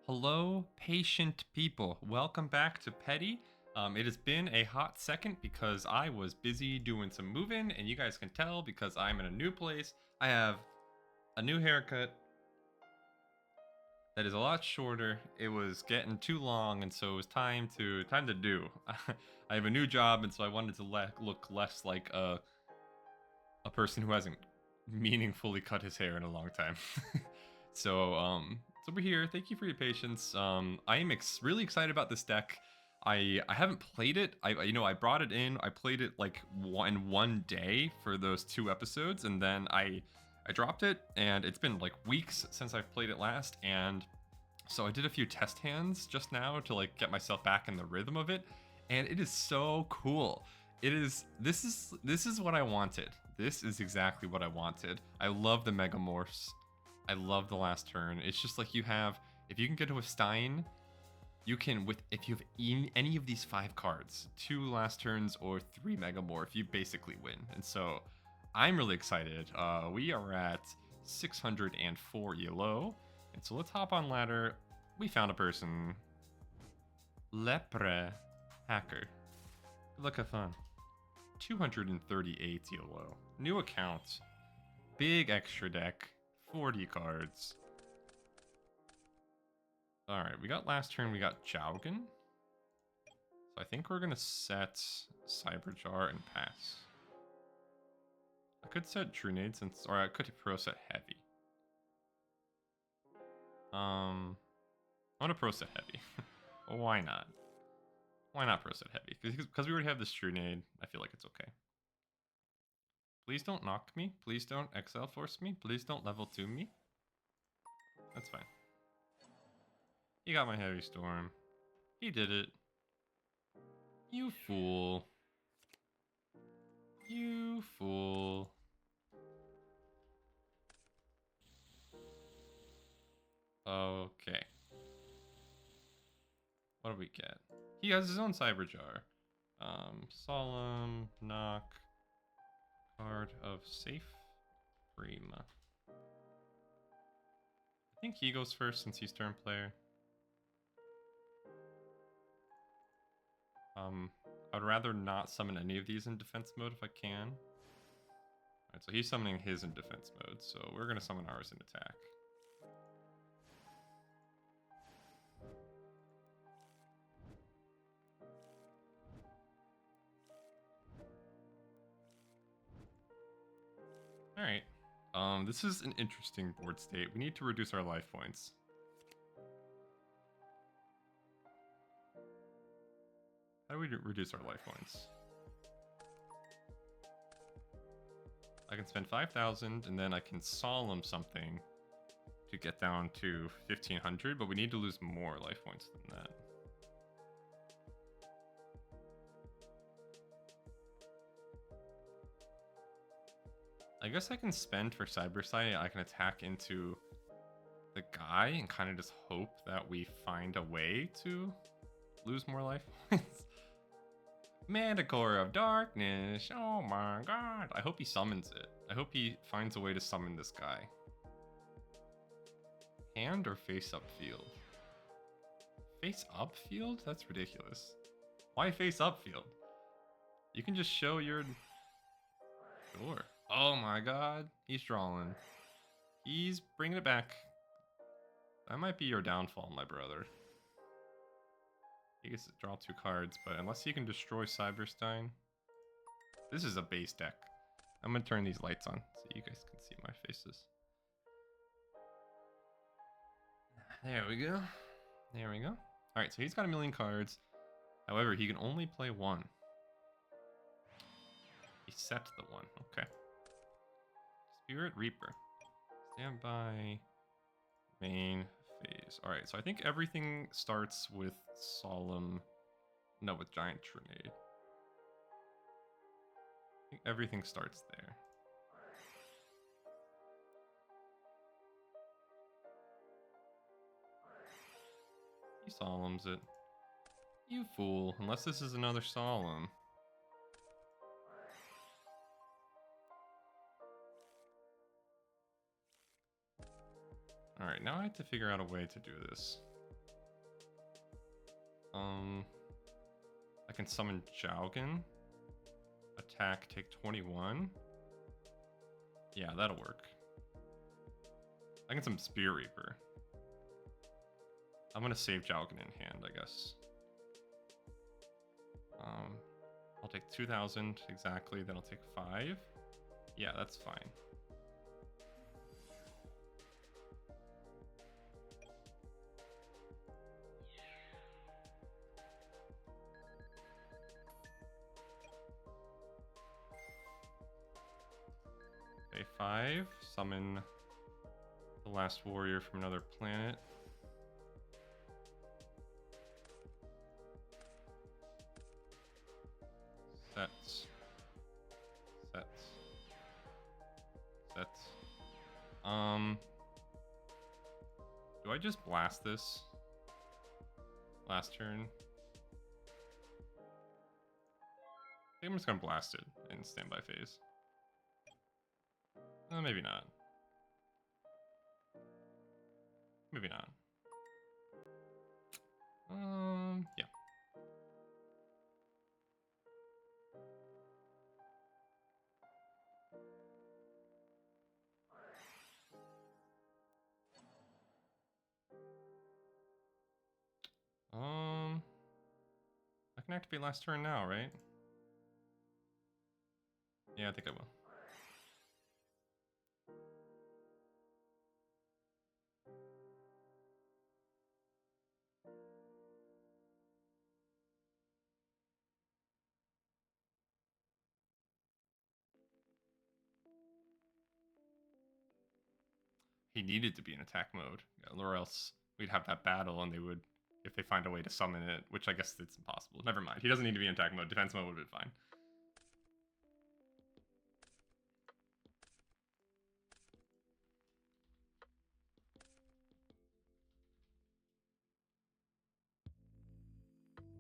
Hello, patient people. Welcome back to Petty. It has been a hot second because I was busy doing some moving, and you guys can tell because I'm in a new place. I have a new haircut that is a lot shorter. It was getting too long, and so it was time to do. I have a new job, and so I wanted to look less like a person who hasn't meaningfully cut his hair in a long time. So we're here. Thank you for your patience. I am really excited about this deck. I haven't played it. I brought it in. I played it like in one day for those 2 episodes, and then I dropped it. And it's been like weeks since I've played it last. And so I did a few test hands just now to like get myself back in the rhythm of it, and it is so cool. It is. This is what I wanted. This is exactly what I wanted. I love the Megamorphs. I love the last turn. It's just like if you can get to a Stein, you can, if you have any of these 5 cards, 2 last turns or 3 Megamorph, you basically win. And so I'm really excited. We are at 604 ELO. And so let's hop on ladder. We found a person. Leper Hacker. Good luck, have fun. 238 ELO. New account. Big extra deck. 40 cards. Alright, we got last turn, we got Jowgen. So I think we're gonna set Cyberjar and pass. I could set Trunade or I could pro set Heavy. I'm gonna pro set Heavy. Why not? Why not pro set Heavy? Because we already have this Trunade, I feel like it's okay. Please don't knock me. Please don't Exile Force me. Please don't level 2 me. That's fine. He got my Heavy Storm. He did it. You fool. You fool. Okay. What do we get? He has his own Cyberjar. Solemn, knock. Card of Safe Prima. I think he goes first since he's turn player. I'd rather not summon any of these in defense mode if I can. Alright, so he's summoning his in defense mode, so we're gonna summon ours in attack. Alright. This is an interesting board state. We need to reduce our life points. How do we reduce our life points? I can spend 5,000 and then I can solemn something to get down to 1,500, but we need to lose more life points than that. I guess I can spend for Cybersight. I can attack into the guy and kind of just hope that we find a way to lose more life points. Manticore of Darkness. Oh my god. I hope he summons it. I hope he finds a way to summon this guy. Hand or face up field? Face up field? That's ridiculous. Why face up field? You can just show your... Sure. Oh my god. He's drawing. He's bringing it back. That might be your downfall, my brother. He gets to draw 2 cards, but unless he can destroy Cyberstein... This is a base deck. I'm gonna turn these lights on so you guys can see my faces. There we go. There we go. Alright, so he's got 1,000,000 cards. However, he can only play 1. He set the 1. Okay. Spirit Reaper. Standby. Main phase. Alright, so I think everything starts with Solemn. No, with Giant Trunade. I think everything starts there. He Solemns it. You fool. Unless this is another Solemn. Alright, now I have to figure out a way to do this. I can summon Jowgen. Attack, take 21. Yeah, that'll work. I can summon Spear Reaper. I'm gonna save Jowgen in hand, I guess. I'll take 2,000 exactly, then I'll take 5. Yeah, that's fine. Pay 5, summon the last warrior from another planet. Sets. Do I just blast this last turn? I think I'm just gonna blast it in standby phase. Maybe not. Maybe not. Yeah. I can activate last turn now, right? Yeah, I think I will. He needed to be in attack mode, or else we'd have that battle and they would, if they find a way to summon it, which I guess it's impossible. Never mind. He doesn't need to be in attack mode. Defense mode would have been fine.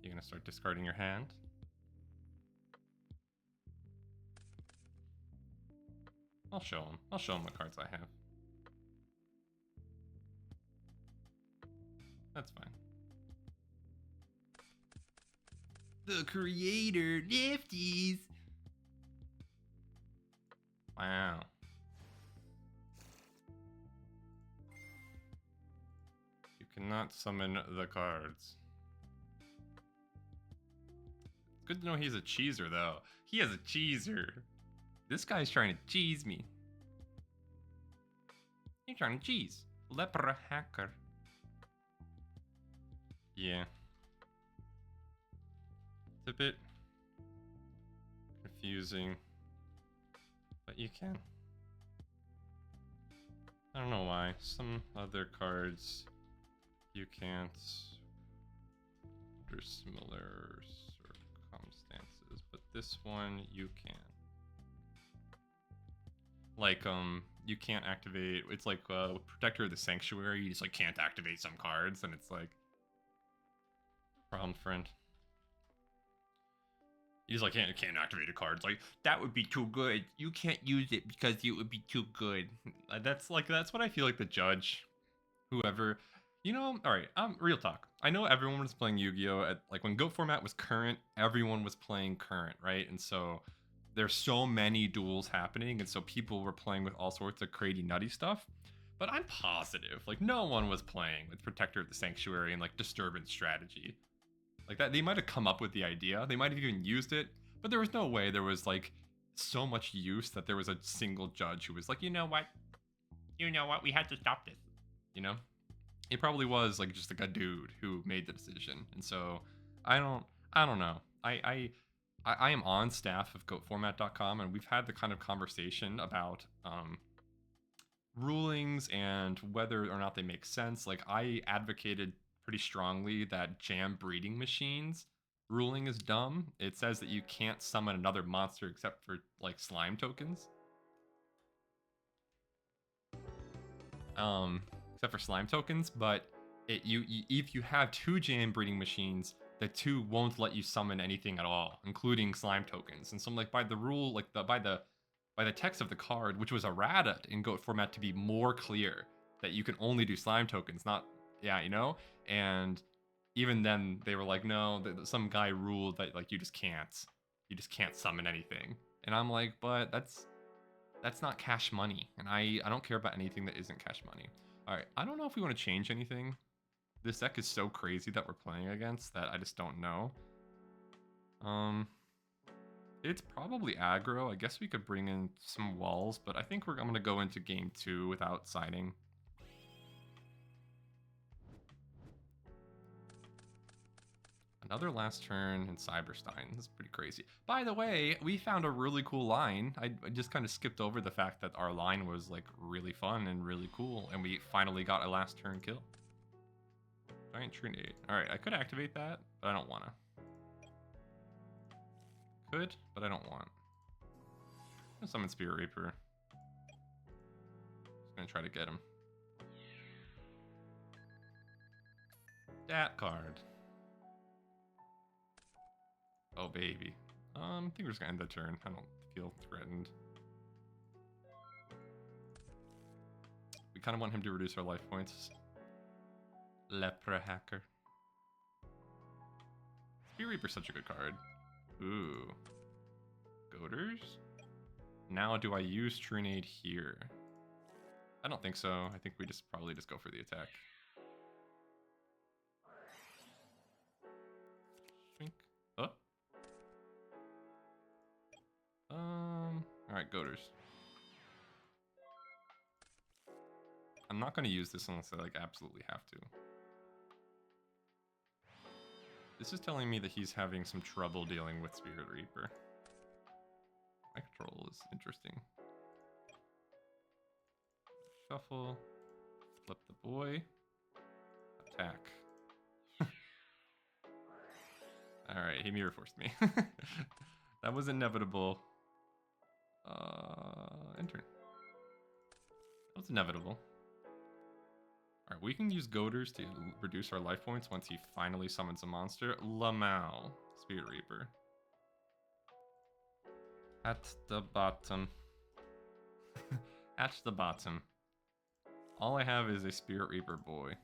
You're gonna start discarding your hand. I'll show him. I'll show him what cards I have. That's fine. The creator, Nifties. Wow. You cannot summon the cards. It's good to know he's a cheeser, though. He is a cheeser. This guy's trying to cheese me. He's trying to cheese. Leper Hacker. Yeah. It's a bit confusing, but you can. I don't know why. Some other cards you can't under similar circumstances, but this one you can. Like, you can't activate, it's like Protector of the Sanctuary, you just like can't activate some cards, and it's like, problem, friend. You just like can't activate a card. It's like, that would be too good. You can't use it because it would be too good. That's what I feel like the judge, whoever, you know, all right, real talk. I know everyone was playing Yu-Gi-Oh! At, like, when GOAT format was current, everyone was playing current, right? And so there's so many duels happening, and so people were playing with all sorts of crazy nutty stuff. But I'm positive, like, no one was playing with Protector of the Sanctuary and like Disturbance strategy. Like that, they might have come up with the idea, they might have even used it, but there was no way there was like so much use that there was a single judge who was like, you know what, we had to stop this. You know, it probably was like just like a dude who made the decision, and so I don't know. I am on staff of GoatFormat.com, and we've had the kind of conversation about rulings and whether or not they make sense. Like, I advocated pretty strongly that jam breeding machines ruling is dumb. It says that you can't summon another monster except for like slime tokens. Except for slime tokens, but if you have 2 jam breeding machines, the 2 won't let you summon anything at all, including slime tokens. And so I'm like, by the rule, like by the text of the card, which was errata in GOAT format to be more clear that you can only do slime tokens, not, yeah, you know? And even then they were like, no, some guy ruled that like you just can't summon anything. And I'm like, but that's not cash money, and I don't care about anything that isn't cash money. All right, I don't know if we want to change anything. This deck is so crazy that we're playing against that I just don't know. It's probably aggro. I guess we could bring in some walls, but I think I'm gonna go into game 2 without siding. Another last turn in Cyberstein. This is pretty crazy. By the way, we found a really cool line. I just kind of skipped over the fact that our line was like really fun and really cool, and we finally got a last turn kill. Giant Trinade. Alright, I could activate that, but I don't wanna. Could, but I don't want. I'm gonna summon Spirit Reaper. Just gonna try to get him. Dat card. Oh, baby. I think we're just gonna end the turn. I don't feel threatened. We kind of want him to reduce our life points. Leper Hacker. Spirit Reaper's such a good card. Ooh. Goaters? Now, do I use Trinade here? I don't think so. I think we probably just go for the attack. Shrink. Oh. Alright, Goaters. I'm not gonna use this unless I like absolutely have to. This is telling me that he's having some trouble dealing with Spirit Reaper. My control is interesting. Shuffle. Flip the boy. Attack. Alright, he mirror forced me. That was inevitable. Enter. That was inevitable. Alright, we can use Goaters to reduce our life points once he finally summons a monster. Lamau, Spirit Reaper. At the bottom. At the bottom. All I have is a Spirit Reaper boy.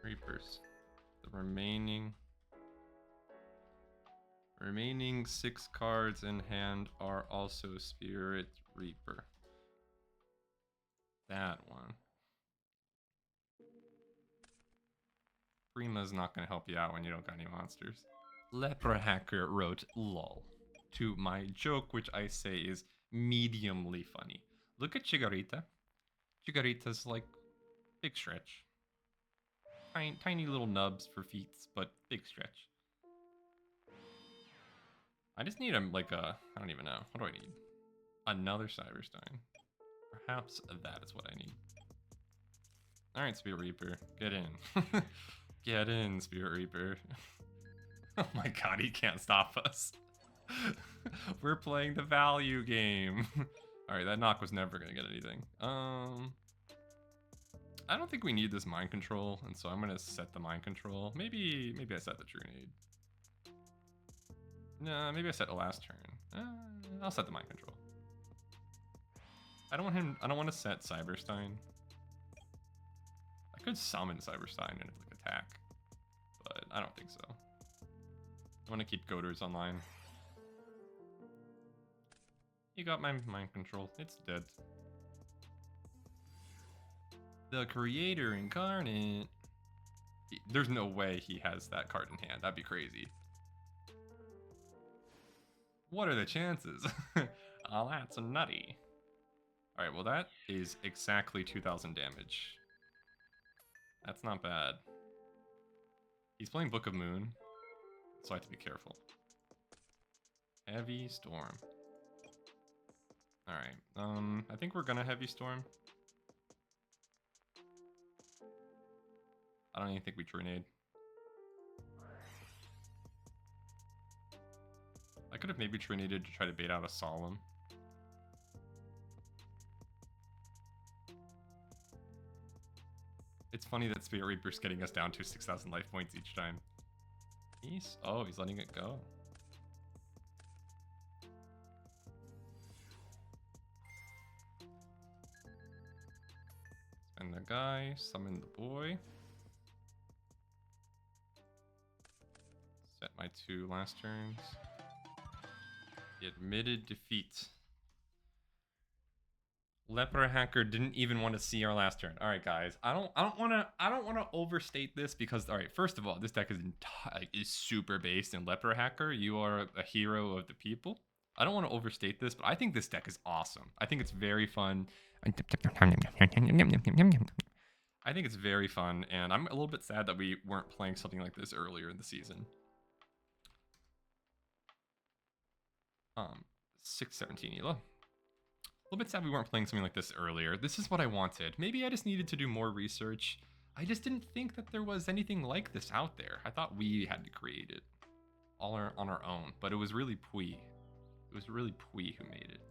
Reapers. The remaining 6 cards in hand are also Spirit Reaper. That one. Prima's not going to help you out when you don't got any monsters. Leper Hacker wrote lol to my joke, which I say is mediumly funny. Look at Chigarita. Chigarita's like big stretch. Tiny little nubs for feet, but big stretch. I just need like a, I don't even know. What do I need? Another Cyberstein. Perhaps that is what I need. Alright, Spirit Reaper, get in. Get in, Spirit Reaper. Oh my god, he can't stop us. We're playing the value game. Alright, that knock was never gonna get anything. I don't think we need this mind control, and so I'm gonna set the mind control. Maybe I set the Trinade. No, maybe I set the last turn. I'll set the mind control. I don't want to set Cyberstein. I could summon Cyberstein and like attack, but I don't think so. I want to keep Goaters online. You got my mind control. It's dead. The Creator Incarnate. There's no way he has that card in hand. That'd be crazy. What are the chances? Oh, that's nutty. Alright, well that is exactly 2,000 damage. That's not bad. He's playing Book of Moon, so I have to be careful. Heavy Storm. Alright, I think we're gonna Heavy Storm. I don't even think we Trinade. I could have maybe Trinaded to try to bait out a Solemn. It's funny that Spirit Reaper's getting us down to 6,000 life points each time. He's letting it go. the guy, summon the boy. Set my 2 last turns. The admitted defeat. Leper Hacker didn't even want to see our last turn. All right, guys. I don't want to overstate this because, all right, first of all, this deck is super based in Leper Hacker. You are a hero of the people. I don't want to overstate this, but I think this deck is awesome. I think it's very fun. I think it's very fun, and I'm a little bit sad that we weren't playing something like this earlier in the season. 617 Ela. A little bit sad we weren't playing something like this earlier. This is what I wanted. Maybe I just needed to do more research. I just didn't think that there was anything like this out there. I thought we had to create it all on our own, but it was really Pui. It was really Pui who made it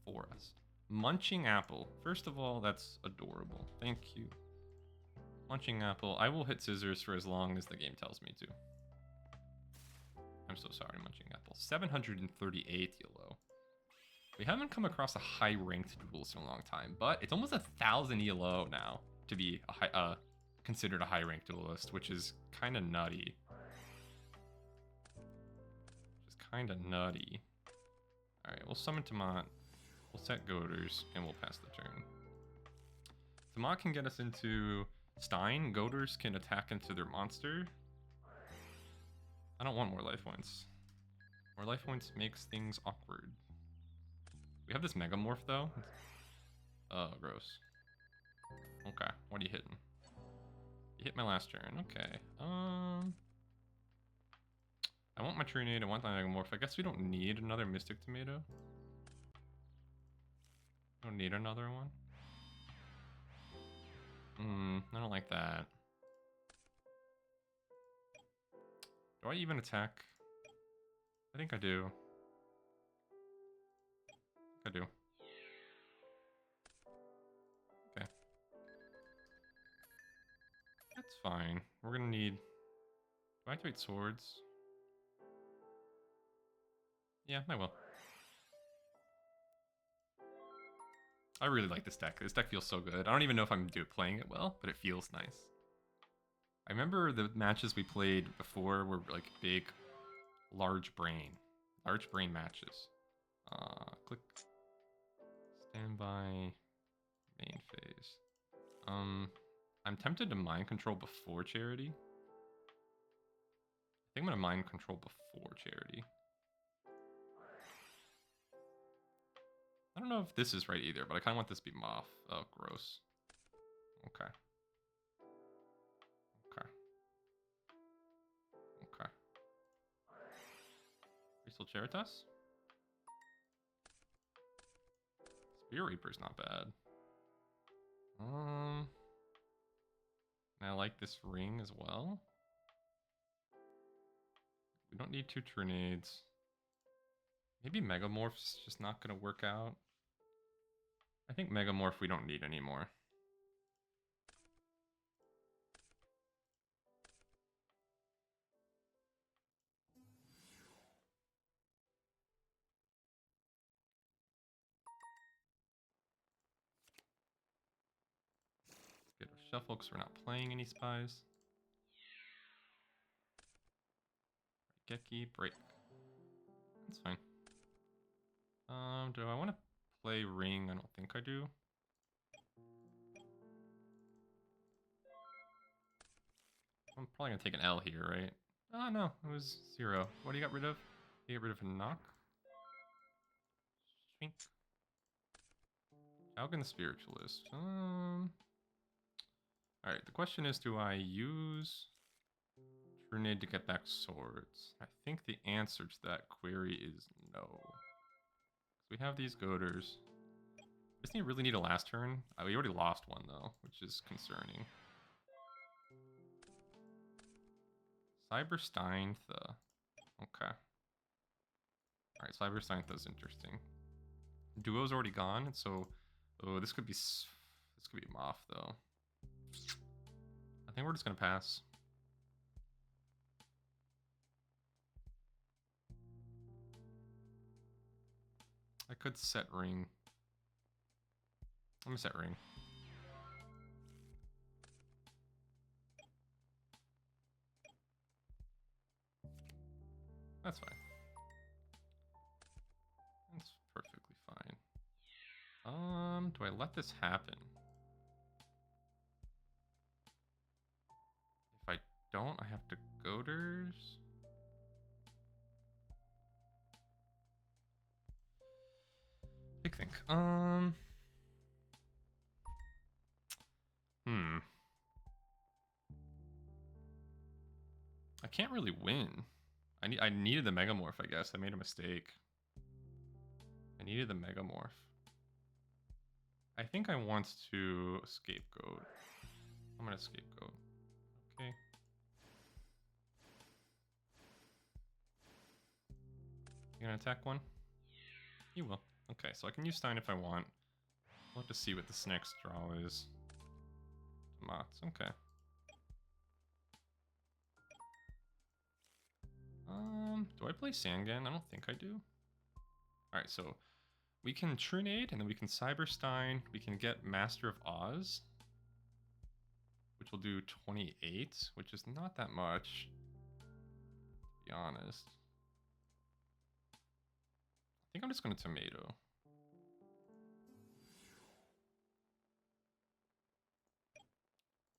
for us. Munching Apple. First of all, that's adorable. Thank you. Munching Apple. I will hit scissors for as long as the game tells me to. I'm so sorry, Munching Apple. 738 yellow. We haven't come across a high-ranked duelist in a long time, but it's almost 1,000 ELO now to be considered a high-ranked duelist, which is kind of nutty. All right, we'll summon Tomat. We'll set Goaders, and we'll pass the turn. Tomat can get us into Stein. Goaders can attack into their monster. I don't want more life points. More life points makes things awkward. We have this Megamorph, though. Oh, gross. Okay, what are you hitting? You hit my last turn. Okay. I want my Trinade. I want the Megamorph. I guess we don't need another Mystic Tomato. Don't need another one. I don't like that. Do I even attack? I think I do. I do. Okay. That's fine. We're gonna need... Do I activate swords? Yeah, I will. I really like this deck. This deck feels so good. I don't even know if I'm playing it well, but it feels nice. I remember the matches we played before were like big, large brain matches. Click. Standby. Main phase. I'm tempted to mind control before Charity. I think I'm gonna mind control before Charity. I don't know if this is right either, but I kind of want this to be Moth. Oh, gross. Okay. Okay. Okay. Crystal Charitas? Spear Reaper's not bad. And I like this ring as well. We don't need 2 Trinades. Maybe Megamorph's just not gonna work out. I think Megamorph we don't need anymore. Get our shuffle because we're not playing any spies. Geki, break. That's fine. Do I want to play ring? I don't think I do. I'm probably gonna take an L here, right? Oh no, it was 0. What do you got rid of? You get rid of a knock? Shrink. Algan the Spiritualist. Alright, the question is, do I use Trinade to get back swords? I think the answer to that query is no. We have these Goaders. Does he really need a last turn? We already lost one though, which is concerning. Cybersteintha. Okay. Alright, Cybersteintha's interesting. Duo's already gone, so this could be Moth though. I think we're just gonna pass. I could set ring. I'm gonna set ring. That's fine. That's perfectly fine. Do I let this happen? If I don't, I have to goaders. Big think. I can't really win. I needed the Megamorph, I guess. I made a mistake. I needed the Megamorph. I think I want to scapegoat. I'm gonna scapegoat. Okay. You gonna attack one? You will. Okay, so I can use Stein if I want. We'll have to see what this next draw is. Tomats, okay. Do I play Sangan? I don't think I do. Alright, so we can Trinade, and then we can Cyberstein. We can get Master of Oz, which will do 28, which is not that much, to be honest. I think I'm just going to Tomato.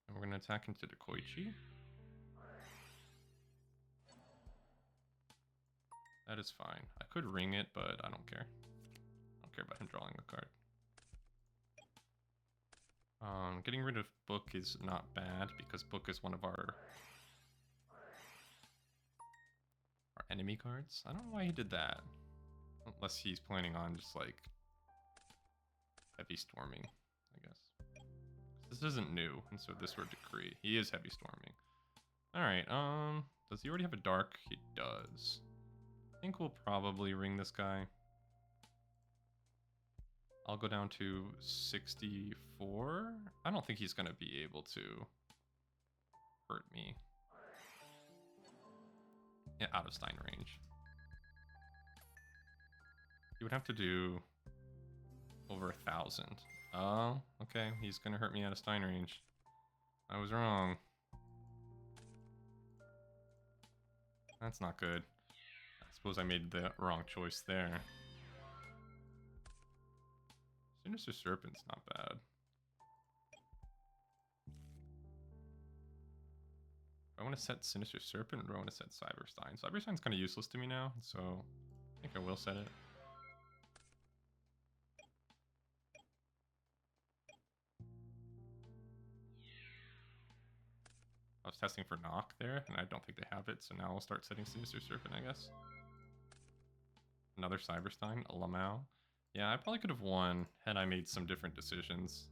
And we're going to attack into the Koichi. That is fine. I could ring it, but I don't care. I don't care about him drawing a card. Getting rid of Book is not bad, because Book is one of our enemy cards. I don't know why he did that. Unless he's planning on just like heavy storming, I guess. This isn't new, and so this were decree. He is heavy storming. Alright, does he already have a dark? He does. I think we'll probably ring this guy. I'll go down to 64. I don't think he's gonna be able to hurt me. Yeah, out of Stein range. He would have to do over 1,000. Oh, okay. He's gonna hurt me out of Stein range. I was wrong. That's not good. I suppose I made the wrong choice there. Sinister Serpent's not bad. I want to set Sinister Serpent, or I want to set Cyberstein. Cyberstein's kind of useless to me now, so I think I will set it. I was testing for knock there, and I don't think they have it, so now I'll start setting Sinister Serpent, I guess. Another Cyberstein, a Lamau. Yeah, I probably could have won had I made some different decisions.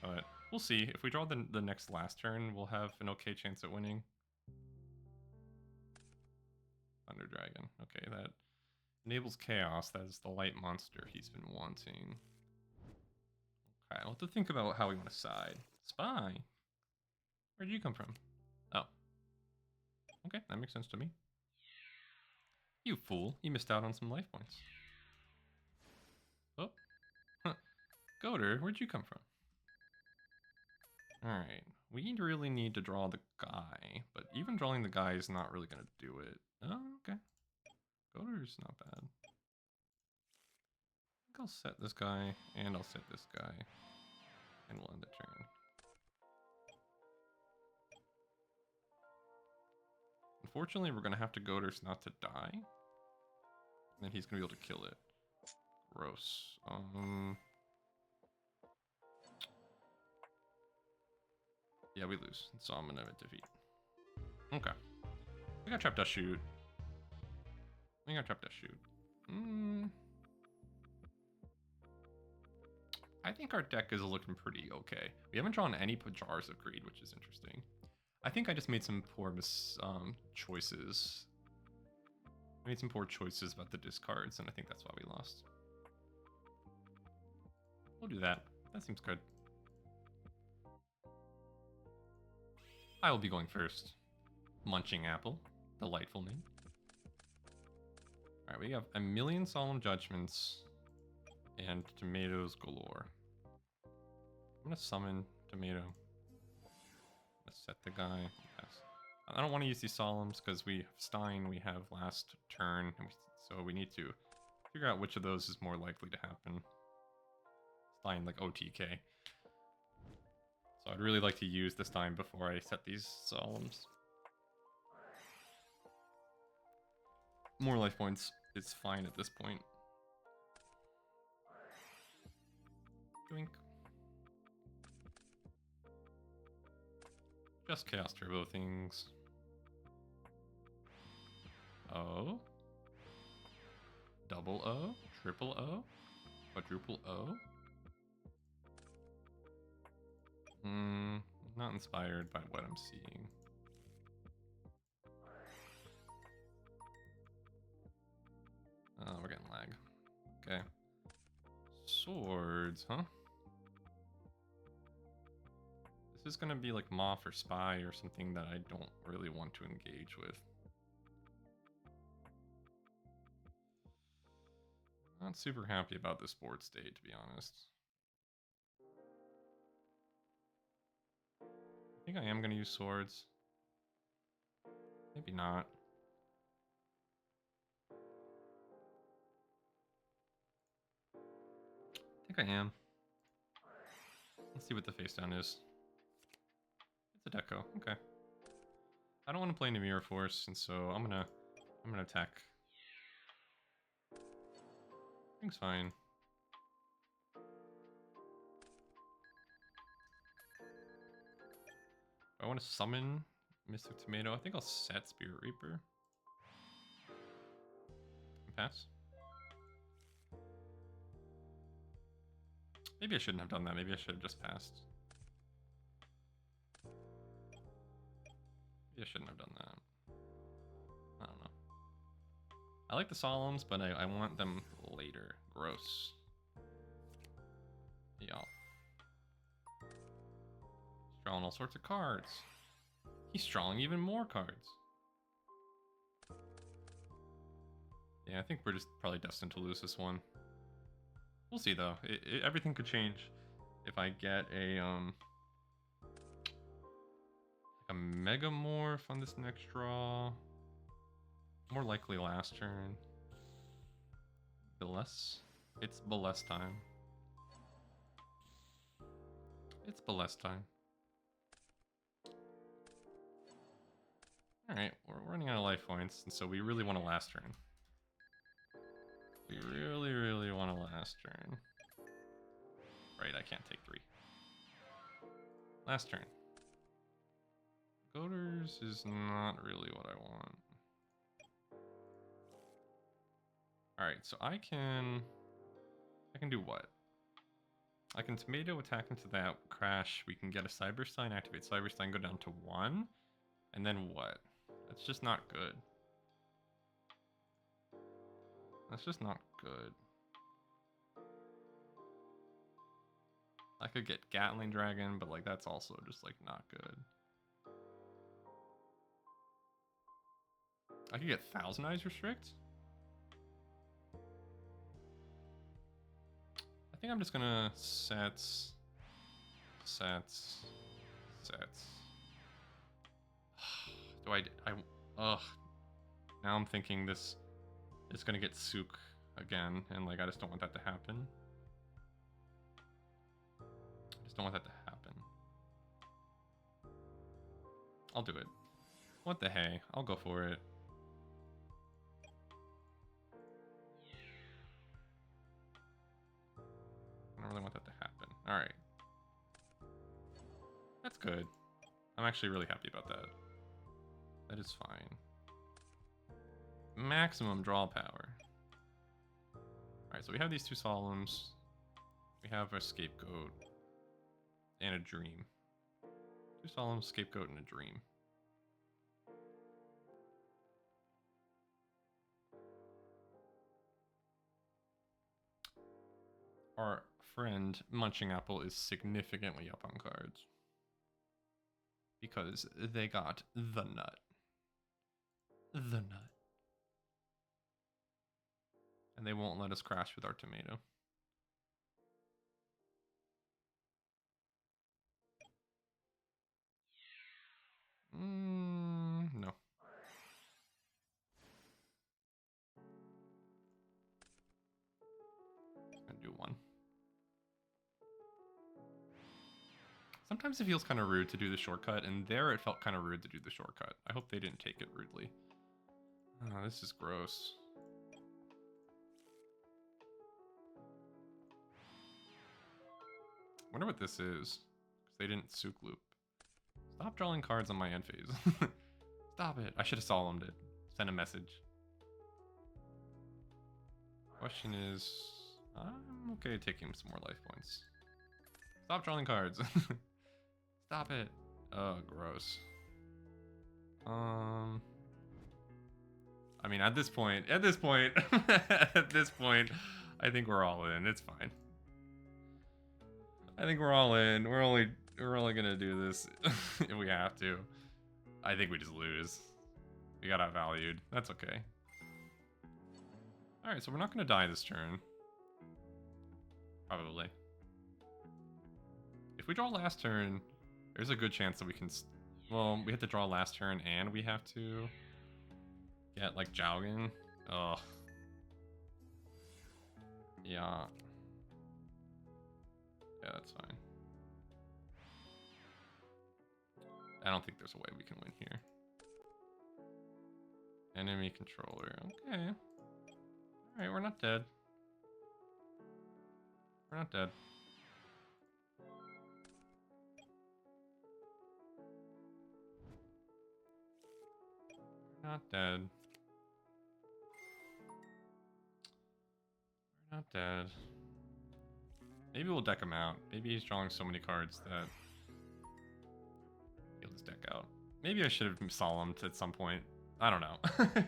But we'll see. If we draw the next last turn, we'll have an okay chance at winning. Thunder Dragon. Okay, that enables chaos. That is the light monster he's been wanting. Okay, I'll have to think about how we want to side. Spy? Where'd you come from? Oh. Okay, that makes sense to me. You fool. You missed out on some life points. Oh. Huh. Goater, where'd you come from? Alright. We really need to draw the guy, but even drawing the guy is not really going to do it. Oh, okay. Goater's not bad. I think I'll set this guy, and I'll set this guy, and we'll end the turn. Unfortunately, we're going to have to Goater's not to die. And then he's going to be able to kill it. Gross. Yeah, we lose. So I'm going to defeat. Okay. We got Trap Dust Shoot. We got Trap Dust Shoot. I think our deck is looking pretty okay. We haven't drawn any Jars of Greed, which is interesting. I think I just made some poor choices. I made some poor choices about the discards, and I think that's why we lost. We'll do that. That seems good. I will be going first. Munching Apple. Delightful name. Alright, we have a million Solemn Judgments and tomatoes galore. I'm gonna summon Tomato. Let's set the guy. Yes. I don't want to use these solemns because we have Stein, we have last turn, so we need to figure out which of those is more likely to happen. Stein, like OTK. So I'd really like to use this time before I set these solemns. More life points is fine at this point. Doink. Just Chaos Turbo things. O. Double O. Triple O. Quadruple O. Not inspired by what I'm seeing. Oh, we're getting lag. Okay. Swords, huh? This is gonna be like Moth or Spy or something that I don't really want to engage with. Not super happy about this board state, to be honest. I think I am gonna use swords. Maybe not. I think I am. Let's see what the face down is. It's a deco, okay. I don't want to play into Mirror Force, and so I'm gonna attack. I think's fine. I want to summon Mystic Tomato. I think I'll set Spirit Reaper. Pass. Maybe I shouldn't have done that. Maybe I should have just passed. Maybe I shouldn't have done that. I don't know. I like the Solemns, but I want them later. Gross. Y'all. He's drawing all sorts of cards. He's drawing even more cards. Yeah, I think we're just probably destined to lose this one. We'll see though. Everything could change if I get a Megamorph on this next draw. More likely last turn. Bless. It's Bless time. It's Bless time. Alright, we're running out of life points, and so we really want a last turn. We really, really want a last turn. Right, I can't take 3. Last turn. Goaters is not really what I want. Alright, so I can do what? I can Tomato attack into that, crash, we can get a Cyberstein, activate Cyberstein, go down to 1, and then what? That's just not good. That's just not good. I could get Gatling Dragon, but like that's also just like not good. I could get Thousand Eyes Restrict. I think I'm just gonna sets. Ugh. Now I'm thinking this is gonna get Sook again, and like I just don't want that to happen. I just don't want that to happen. I'll do it. What the hey? I'll go for it. I don't really want that to happen. Alright. That's good. I'm actually really happy about that. That is fine. Maximum draw power. Alright, so we have these 2 Solemns. We have a Scapegoat. And a Dream. 2 Solemns, Scapegoat, and a Dream. Our friend Munching Apple is significantly up on cards. Because they got the nut. The nut. And they won't let us crash with our Tomato. one. Sometimes it feels kind of rude to do the shortcut, and there it felt kind of rude to do the shortcut. I hope they didn't take it rudely. Oh, this is gross. Wonder what this is, because they didn't souk loop. Stop drawing cards on my end phase. Stop it. I should have solemned it. Send a message. Question is, I'm okay taking some more life points. Stop drawing cards. Stop it. Oh, gross. I mean, at this point, at this point, I think we're all in. It's fine. I think we're all in. We're only gonna do this if we have to. I think we just lose. We got outvalued. That's okay. All right, so we're not gonna die this turn. Probably. If we draw last turn, there's a good chance that we can. Well, we have to draw last turn, and we have to get like Jowgen. Ugh. Yeah. Yeah, that's fine. I don't think there's a way we can win here. Enemy controller. Okay. Alright, we're not dead. We're not dead. We're not dead. We're not dead. Maybe we'll deck him out. Maybe he's drawing so many cards that he'll just deck out. Maybe I should have solemned at some point. I don't know.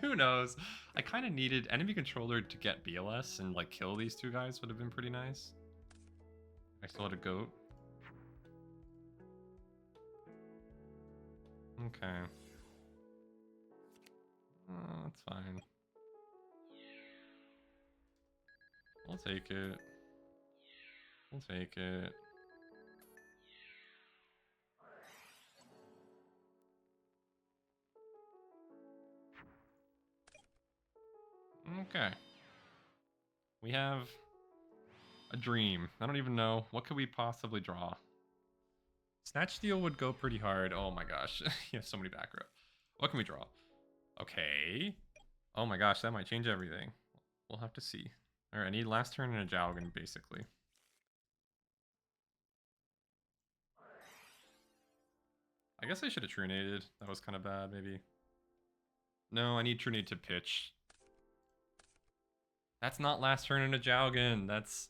Who knows? I kind of needed enemy controller to get BLS and like kill these two guys would have been pretty nice. I still had a goat. Okay. That's fine. We'll take it. We'll take it. Okay. We have a dream. I don't even know. What could we possibly draw? Snatch Steal would go pretty hard. Oh my gosh. You have so many back row. What can we draw? Okay. Oh my gosh, that might change everything. We'll have to see. Alright, I need last turn and a Jowgen, basically. I guess I should have Trunaded. That was kind of bad, maybe. No, I need Trunade to pitch. That's not last turn and a Jowgen. That's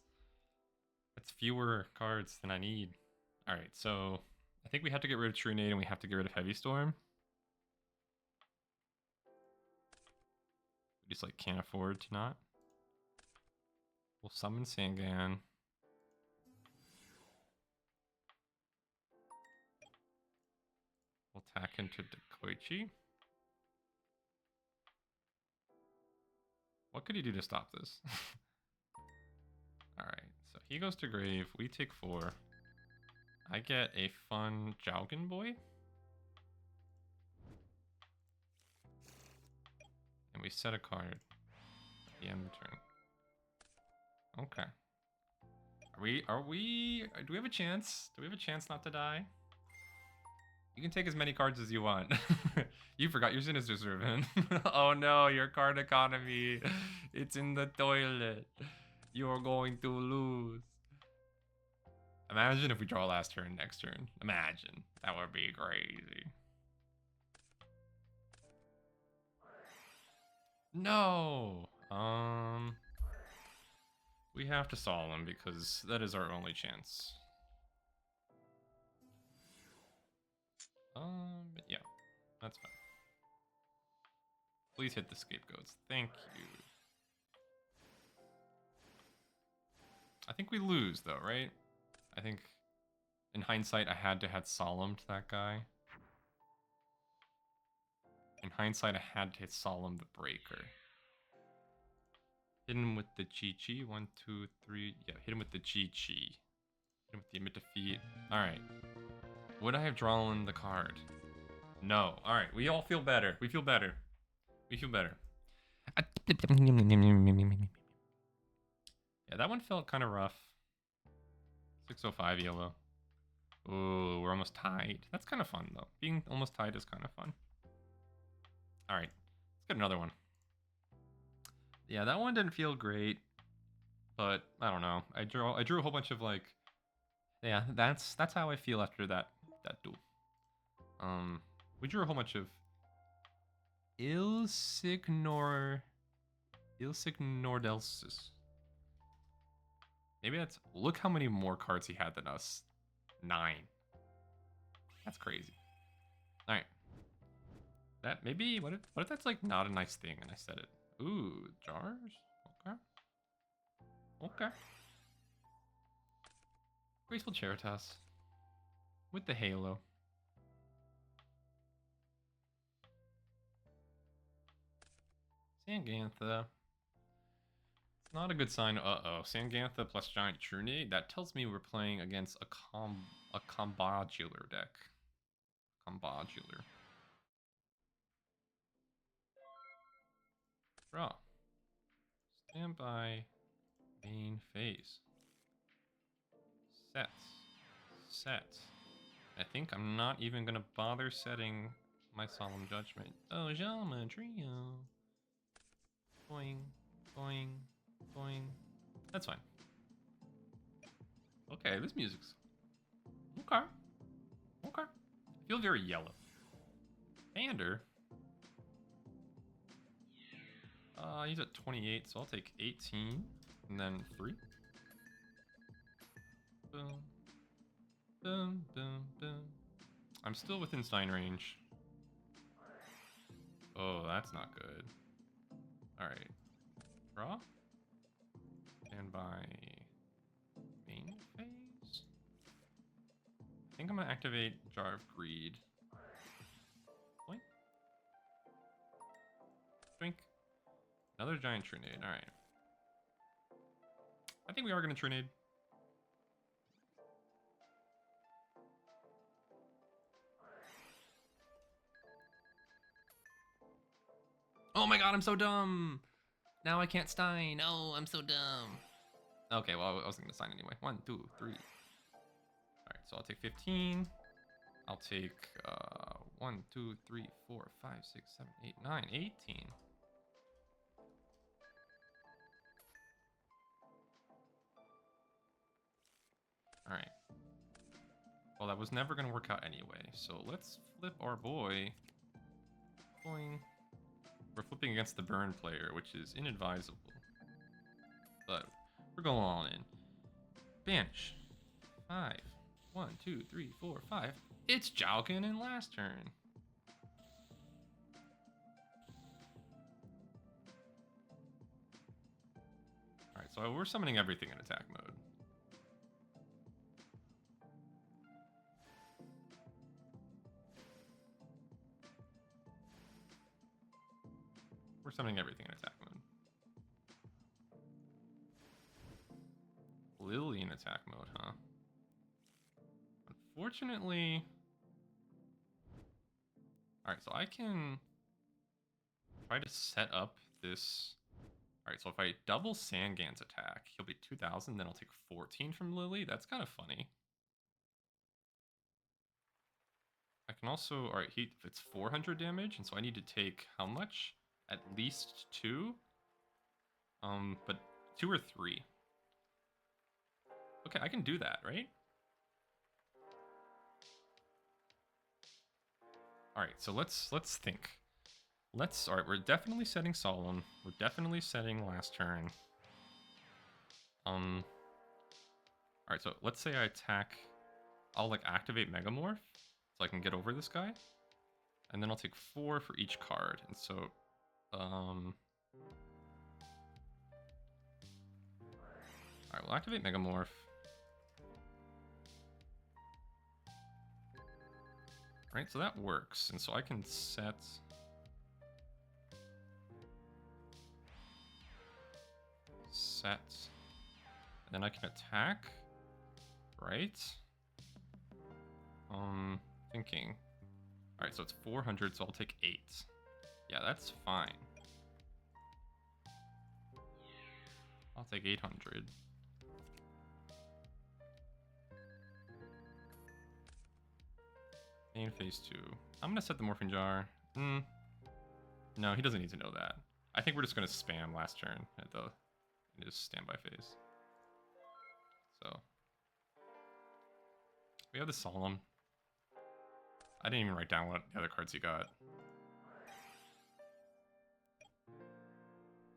fewer cards than I need. Alright, so I think we have to get rid of Trunade and we have to get rid of Heavy Storm. We just like can't afford to not. We'll summon Sangan. We'll tack into Dekoichi. What could he do to stop this? Alright, so he goes to grave. We take 4. I get a fun Jowgen boy. And we set a card at the end of the turn. Okay. Do we have a chance? Do we have a chance not to die? You can take as many cards as you want. You forgot your Sinister Servant. Oh no, your card economy. It's in the toilet. You're going to lose. Imagine if we draw last turn next turn. Imagine. That would be crazy. No. We have to solemn because that is our only chance. Yeah, that's fine. Please hit the scapegoats. Thank you. I think we lose though, right? I think in hindsight I had to have solemned that guy. In hindsight I had to hit solemn the breaker. Hit him with the Chi-Chi. 1, 2, 3. Yeah, hit him with the Chi-Chi. Hit him with the Emit Defeat. Alright. Would I have drawn the card? No. Alright, we all feel better. We feel better. We feel better. Yeah, Yeah, that one felt kind of rough. 605 yellow. Oh, we're almost tied. That's kind of fun, though. Being almost tied is kind of fun. All right, let's get another one. Yeah, that one didn't feel great, but I don't know. I drew a whole bunch of like, yeah, that's how I feel after that duel. We drew a whole bunch of Ilsignordelsis. Maybe that's, look how many more cards he had than us. 9. That's crazy. All right. That maybe, what if that's like not a nice thing and I said it? Ooh, jars? Okay. Okay. Graceful Charitas. With the halo. Sangantha. It's not a good sign. Uh-oh. Sangantha plus Giant Trunade. That tells me we're playing against a combodular deck. Combodular. Draw. Stand by. Main phase. Sets. Set. I think I'm not even gonna bother setting my Solemn Judgment. Oh, Jama Trio. Boing, boing, boing. That's fine. Okay, this music's okay. Okay. I feel very yellow. Bander. He's at 28, so I'll take 18 and then 3. Boom. Boom, boom, boom. I'm still within sign range. Oh, that's not good. Alright. Draw. Stand by main phase. I think I'm gonna activate Jar of Greed. Boink. Drink. Another giant Trinade. Alright. I think we are gonna Trinade. Oh my god, I'm so dumb! Now I can't Stein. Oh, I'm so dumb. Okay, well, I wasn't gonna sign anyway. 1, 2, 3. Alright, so I'll take 15. I'll take 1, 2, 3, 4, 5, 6, 7, 8, 9, 18. Alright. Well, that was never gonna work out anyway, so let's flip our boy. Boing. We're flipping against the burn player, which is inadvisable. But we're going all in. Banish. 5. 1, 2, 3, 4, 5. It's Jalkin in last turn. Alright, so we're summoning everything in attack mode. We're summoning everything in attack mode. Lily in attack mode, huh? Unfortunately... Alright, so I can try to set up this... Alright, so if I double Sangant's attack, he'll be 2,000, then I'll take 14 from Lily. That's kind of funny. I can also... Alright, it's 400 damage, and so I need to take how much? At least 2? But 2 or 3. Okay, I can do that, right? Alright, so let's think. Alright, we're definitely setting Solemn. We're definitely setting last turn. Alright, so let's say I attack. I'll like activate Megamorph so I can get over this guy. And then I'll take 4 for each card. And so alright, we'll activate Megamorph. Right, so that works. And so I can set... And then I can attack. Right? Thinking. Alright, so it's 400, so I'll take 8. Yeah, that's fine. I'll take 800. Gain phase 2. I'm gonna set the morphing jar. No, he doesn't need to know that. I think we're just gonna spam last turn at the in his standby phase. So we have the Solemn. I didn't even write down what the other cards he got.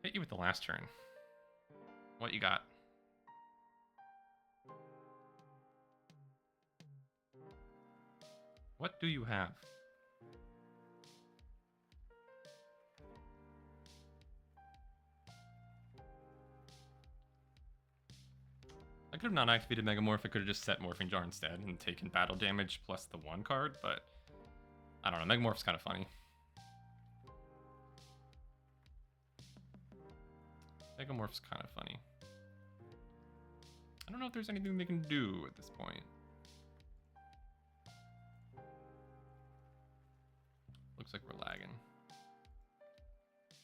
Hit you with the last turn. What you got? What do you have? I could have not activated Megamorph. I could have just set Morphing Jar instead and taken battle damage plus the 1 card, but I don't know. Megamorph's kind of funny. Megamorph's kind of funny. I don't know if there's anything they can do at this point. Looks like we're lagging.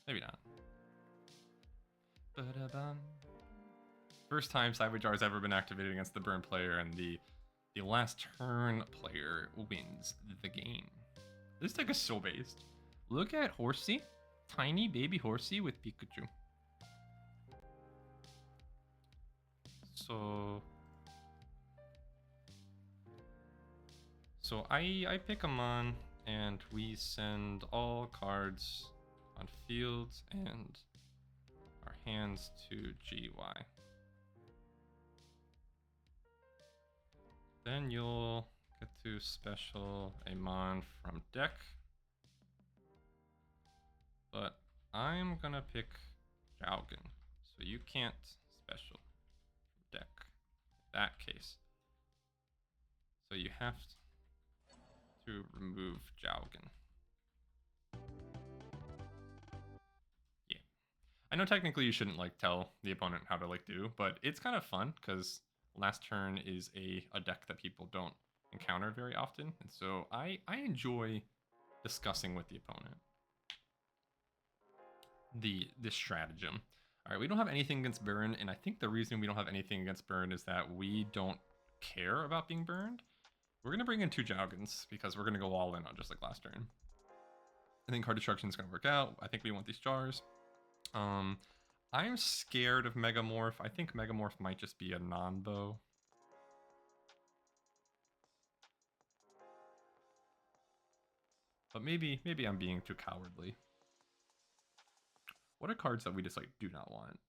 Maybe not. Ba-da-bum. First time Cyberjar's ever been activated against the burn player, and the last turn player wins the game. This deck is so based. Look at Horsey. Tiny baby Horsey with Pikachu. So I pick him on, and we send all cards on fields and our hands to GY. Then you'll get to special a mon from deck. But I'm gonna pick Jaugen, so you can't special deck in that case. So you have to remove Jaugen. Yeah. I know technically you shouldn't like tell the opponent how to like do, but it's kind of fun because last turn is a deck that people don't encounter very often, and so I enjoy discussing with the opponent this stratagem. All right, we don't have anything against burn, and I think the reason we don't have anything against burn is that we don't care about being burned. We're gonna bring in 2 Jaugens because we're gonna go all in on just like last turn. I think card destruction is gonna work out. I think we want these jars. I'm scared of Megamorph. I think Megamorph might just be a non-bow. But maybe I'm being too cowardly. What are cards that we just like do not want?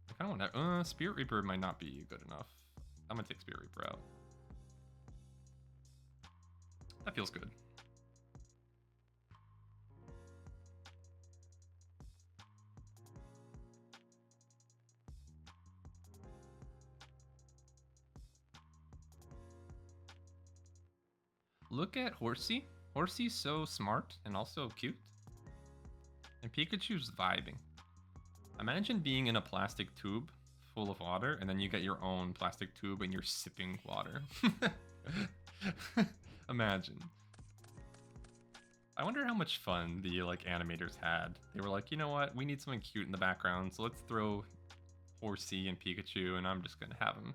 I kind of want to. Spirit Reaper might not be good enough. I'm gonna take Spirit Reaper out. That feels good. Look at Horsey. Horsey's so smart and also cute. And Pikachu's vibing. Imagine being in a plastic tube full of water, and then you get your own plastic tube and you're sipping water. Imagine. I wonder how much fun the like animators had. They were like, you know what? We need something cute in the background, so let's throw Horsey and Pikachu, and I'm just gonna have them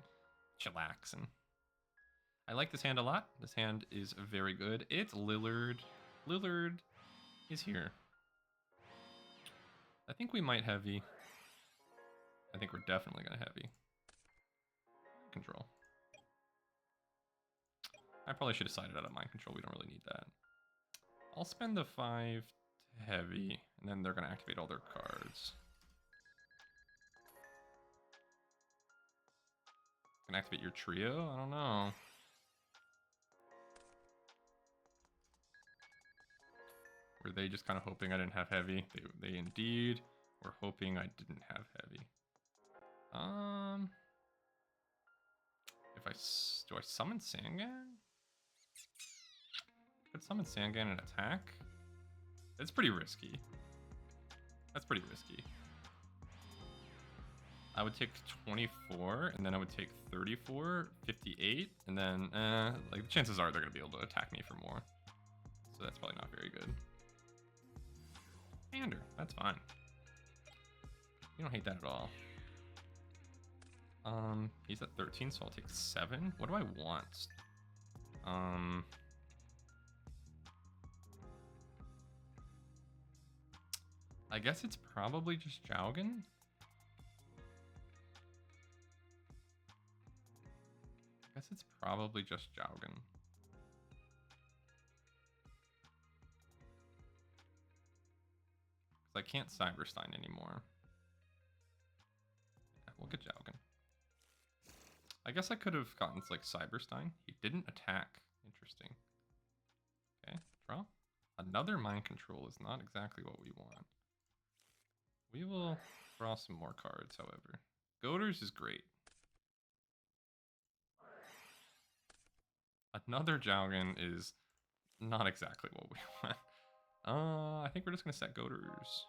chillaxing. I like this hand a lot. This hand is very good. It's Lillard. Lillard is here. I think we might heavy. I think we're definitely gonna heavy. Control. I probably should have sided out of mind control. We don't really need that. I'll spend the 5 to heavy, and then they're gonna activate all their cards. Can activate your trio? I don't know. Were they just kind of hoping I didn't have heavy? They indeed were hoping I didn't have heavy. Do I summon Sangan? Could summon Sangan and attack? It's pretty risky. That's pretty risky. I would take 24, and then I would take 34, 58, and then, like, the chances are they're gonna be able to attack me for more. So that's probably not very good. Pander, that's fine. You don't hate that at all. He's at 13, so I'll take 7. What do I want? I guess it's probably just Jowgen. I guess it's probably just Jowgen. Because I can't Cyberstein anymore. Yeah, we'll get Jowgen. I guess I could have gotten like Cyberstein. He didn't attack. Interesting. Okay, draw. Another mind control is not exactly what we want. We will draw some more cards, however. Goaders is great. Another Jowgen is not exactly what we want. I think we're just gonna set Goaders.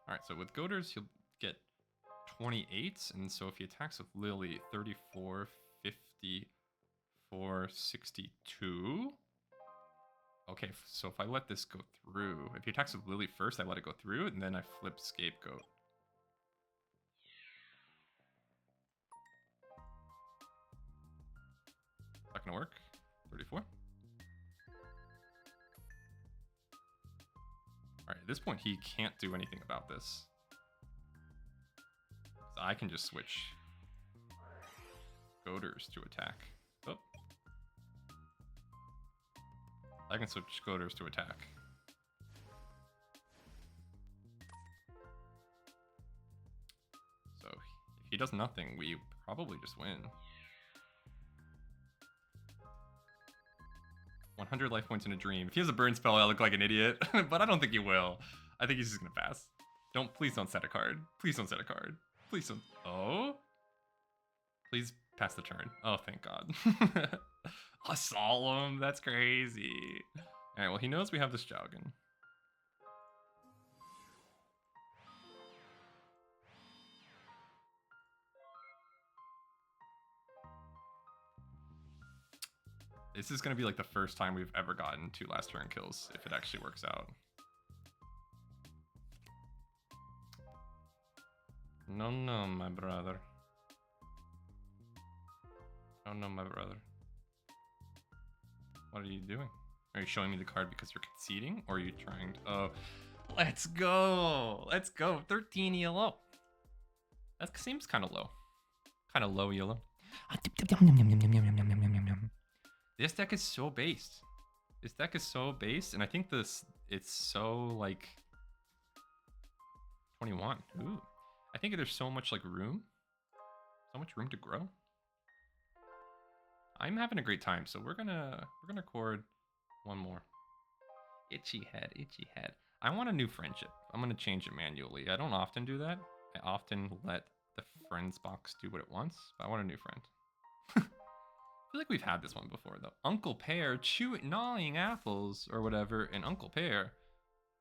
Alright, so with Goaders, he'll get 28, and so if he attacks with Lily, 34, 54, 62. Okay, so if I let this go through, if he attacks with Lily first, I let it go through, and then I flip Scapegoat. Is that gonna work? 34. Alright, at this point, he can't do anything about this. So I can just switch Goaders to attack. Oh. I can switch Goaders to attack. So if he does nothing, we probably just win. 100 life points in a dream. If he has a burn spell, I look like an idiot, but I don't think he will. I think he's just gonna pass. Please don't set a card. Please don't set a card. Please don't. Oh? Please pass the turn. Oh, thank God. A solemn. That's crazy. All right. Well, he knows we have this Jowgen. This is gonna be like the first time we've ever gotten 2 last turn kills, if it actually works out. No, no, my brother. Oh no, my brother. What are you doing? Are you showing me the card because you're conceding? Or are you trying to... Oh, let's go! Let's go! 13 yellow. That seems kind of low. Kind of low yellow. This deck is so based. This deck is so based, and I think it's so, like... 21. Ooh. I think there's so much, like, room. So much room to grow. I'm having a great time, so we're gonna record one more. Itchy head, itchy head. I want a new friendship. I'm gonna change it manually. I don't often do that. I often let the friends box do what it wants, but I want a new friend. I feel like we've had this one before though. UnclePear gnawing apples or whatever, and UnclePear. I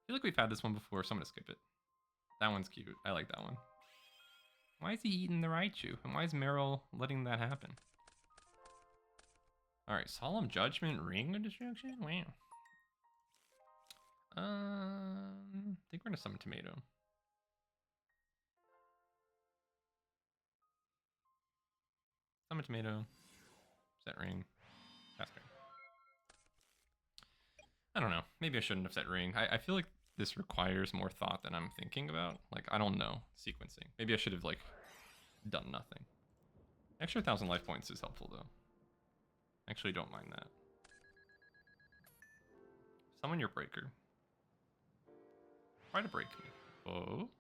feel like we've had this one before, so I'm gonna skip it. That one's cute. I like that one. Why is he eating the Raichu? And why is Meryl letting that happen? Alright, Solemn Judgment, Ring of Destruction? Wow. I think we're gonna summon Tomato. Summon Tomato. Set Ring. Pass turn. I don't know. Maybe I shouldn't have set Ring. I feel like this requires more thought than I'm thinking about. Like, I don't know sequencing. Maybe I should have, like, done nothing. Extra 1,000 life points is helpful, though. Actually, don't mind that. Summon your breaker. Try to break me. Oh.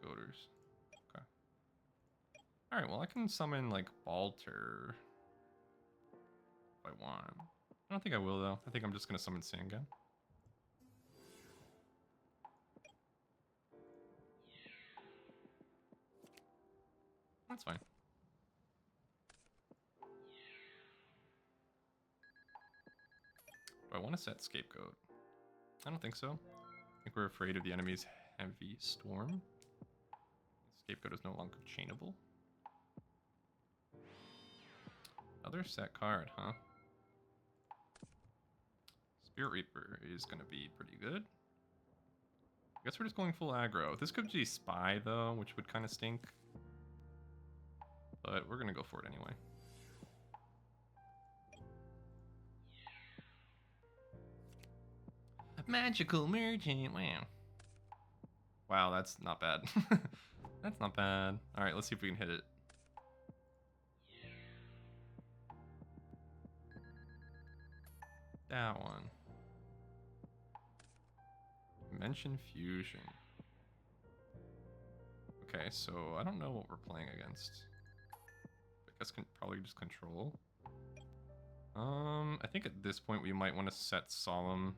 Goaders. Okay. Alright, well, I can summon, like, Balter. If I want. I don't think I will, though. I think I'm just gonna summon Sangan. That's fine. Do I want to set Scapegoat? I don't think so. I think we're afraid of the enemy's heavy storm. Scapegoat is no longer chainable. Another set card, huh? Spirit Reaper is going to be pretty good. I guess we're just going full aggro. This could be Spy, though, which would kind of stink. But we're going to go for it anyway. Magical Merchant, wow. Wow, that's not bad. That's not bad. Alright, let's see if we can hit it. That one. Dimension Fusion. Okay, so I don't know what we're playing against. I guess probably just control. I think at this point we might want to set Solemn.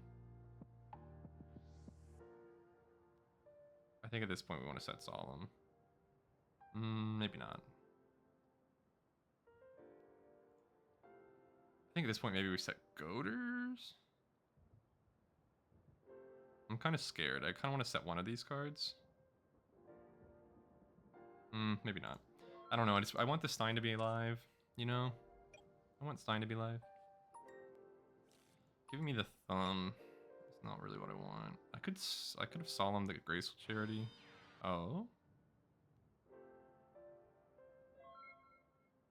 I think at this point we want to set Solemn. Maybe not. I think at this point maybe we set Goaders. I'm kind of scared. I kind of want to set one of these cards. Maybe not. I don't know. I want the Stein to be alive, you know? I want Stein to be alive. Giving me the thumb is not really what I want. I could have Solemn the Graceful Charity. Oh.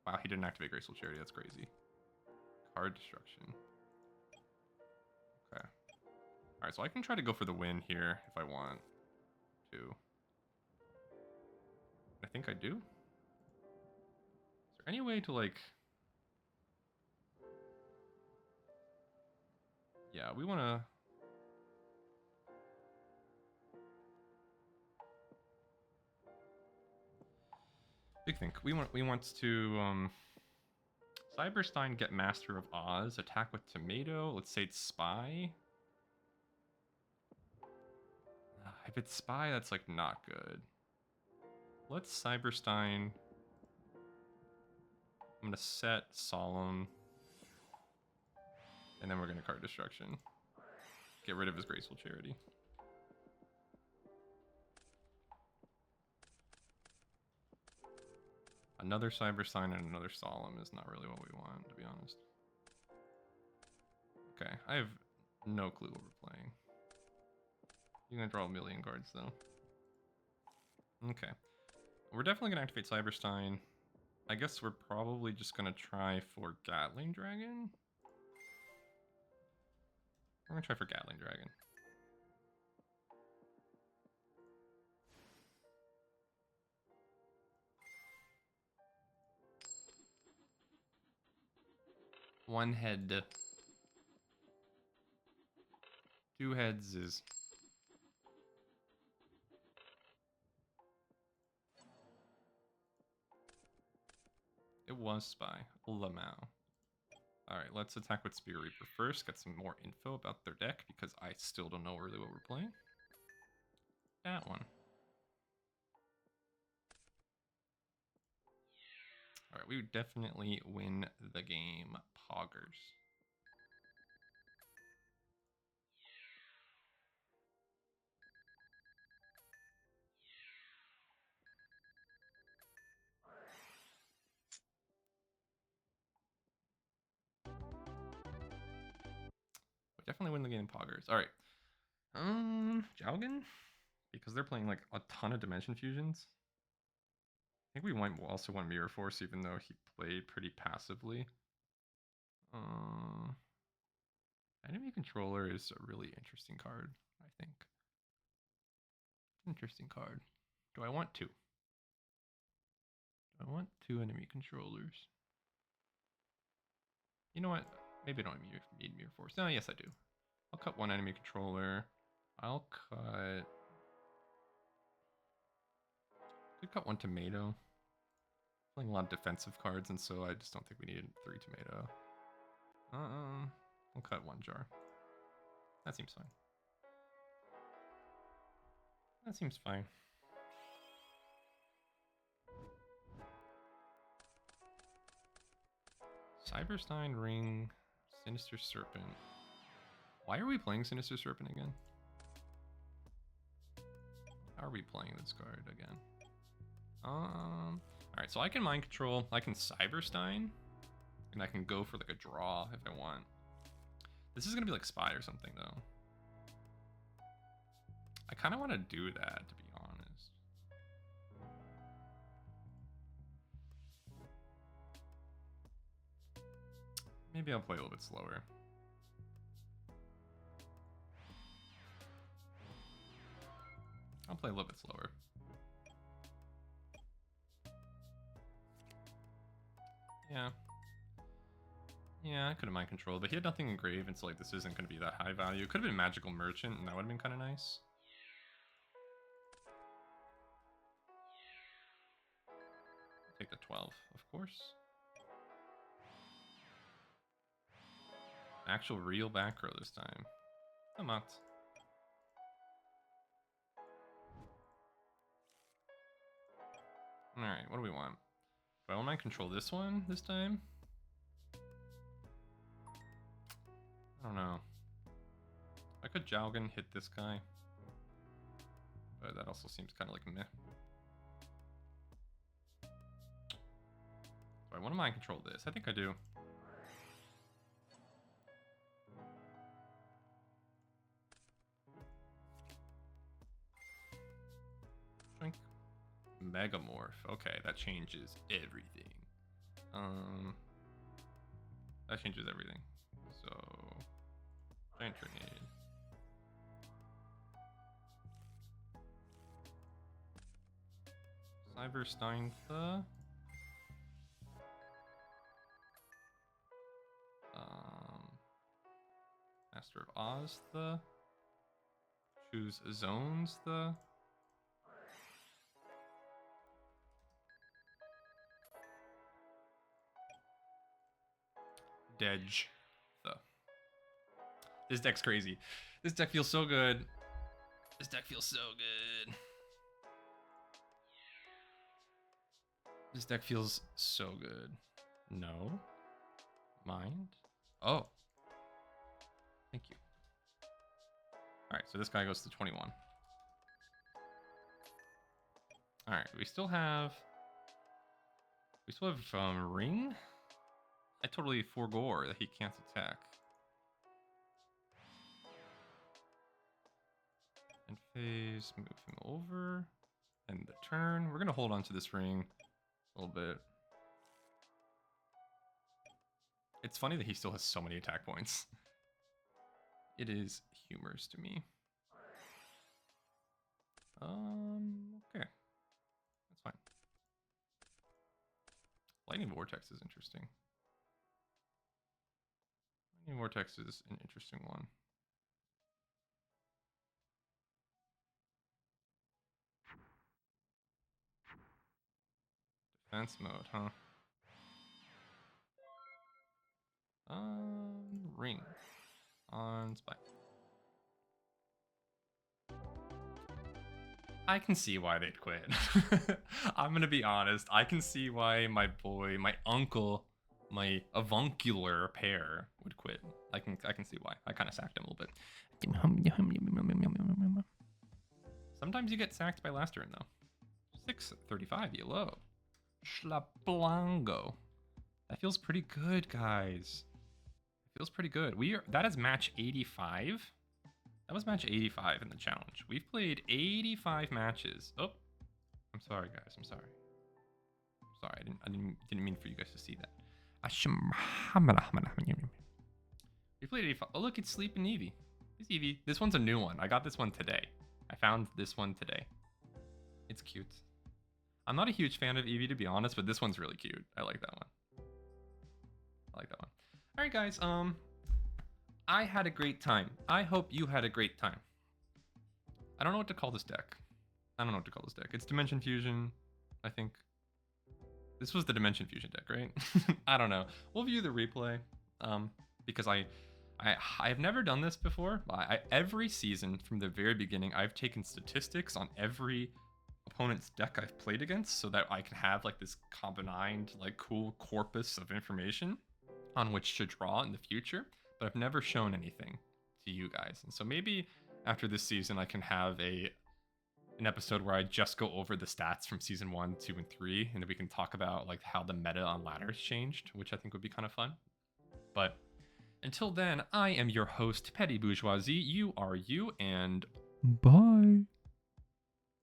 Wow, he didn't activate Graceful Charity. That's crazy. Card destruction. Okay. Alright, so I can try to go for the win here if I want to. I think I do. Is there any way to, like... Yeah, we want to... Big think. We want to Cyberstein get Master of Oz, attack with Tomato. Let's say it's Spy. If it's Spy, that's like not good. Let's Cyberstein. I'm gonna set Solemn. And then we're gonna card destruction. Get rid of his Graceful Charity. Another Cyberstein and another Solemn is not really what we want, to be honest. Okay, I have no clue what we're playing. You're gonna draw a million cards though. Okay. We're definitely gonna activate Cyberstein. I guess we're probably just gonna try for Gatling Dragon. We're gonna try for Gatling Dragon. One head. Two heads is... It was Spy. Lamau. Alright, let's attack with Spirit Reaper first. Get some more info about their deck, because I still don't know really what we're playing. That one. Alright, we would definitely win the game, Poggers. We definitely win the game, Poggers. Alright. Jowgen? Because they're playing like a ton of Dimension Fusions. I think we might also want Mirror Force, even though he played pretty passively. Enemy Controller is a really interesting card, I think. Interesting card. Do I want two? Do I want two enemy controllers? You know what? Maybe I don't need Mirror Force. No, yes I do. I'll cut one enemy controller. I'll cut... Could cut one Tomato. Playing a lot of defensive cards, and so I just don't think we need 3 Tomato. We'll cut one jar. That seems fine. That seems fine. Cyberstein Ring, Sinister Serpent. Why are we playing Sinister Serpent again? How are we playing this card again? Alright, so I can Mind Control, I can Cyberstein, and I can go for like a draw if I want. This is gonna be like spy or something though. I kind of want to do that, to be honest. Maybe I'll play a little bit slower. I'll play a little bit slower. Yeah. Yeah, I could have mind control, but he had nothing engraved, and so like this isn't going to be that high value. It could have been Magical Merchant, and that would have been kind of nice. Take the 12, of course. Actual real back row this time. Come on. Alright, what do we want? Do I want to control this one this time? I don't know. I could Jowgen hit this guy. But that also seems kind of like meh. Do I want to mind control this? I think I do. Drink. Megamorph. Okay, that changes everything. That changes everything. So, giant grenade. Cyberstein the. Master of Oz the. Choose zones the. Dedge the. This deck's crazy. This deck feels so good. This deck feels so good. This deck feels so good. No. Mind. Oh. Thank you. Alright, so this guy goes to 21. Alright, we still have Ring. I totally forgot that he can't attack. And phase, move him over. And the turn. We're gonna hold on to this ring a little bit. It's funny that he still has so many attack points. It is humorous to me. Okay. That's fine. Lightning Vortex is interesting. Lightning Vortex is an interesting one. Defense mode, huh? Ring on spy. I can see why they'd quit. I'm gonna be honest. I can see why my boy, my uncle, my avuncular pair would quit. I can see why. I kind of sacked him a little bit. Sometimes you get sacked by last turn though. 635 yellow. Schlablango. That feels pretty good, guys. It feels pretty good. That is match 85. That was match 85 in the challenge. We've played 85 matches. Oh, I'm sorry, guys. I'm sorry. I'm sorry. I didn't mean for you guys to see that. We played 85. Oh, look, it's Sleeping Eevee. It's Eevee. This one's a new one. I got this one today. I found this one today. It's cute. I'm not a huge fan of Eevee, to be honest, but this one's really cute. I like that one. I like that one. All right, guys. I had a great time. I hope you had a great time. I don't know what to call this deck. It's Dimension Fusion, I think. This was the Dimension Fusion deck, right? I don't know. We'll view the replay because I've never done this before. Every season from the very beginning, I've taken statistics on every opponent's deck I've played against so that I can have like this combined like cool corpus of information on which to draw in the future. But I've never shown anything to you guys. And so maybe after this season, I can have an episode where I just go over the stats from season 1, 2, and 3, and then we can talk about like how the meta on ladders changed, which I think would be kind of fun. But Until then, I am your host, Petty Bourgeoisie. You are you, and Bye.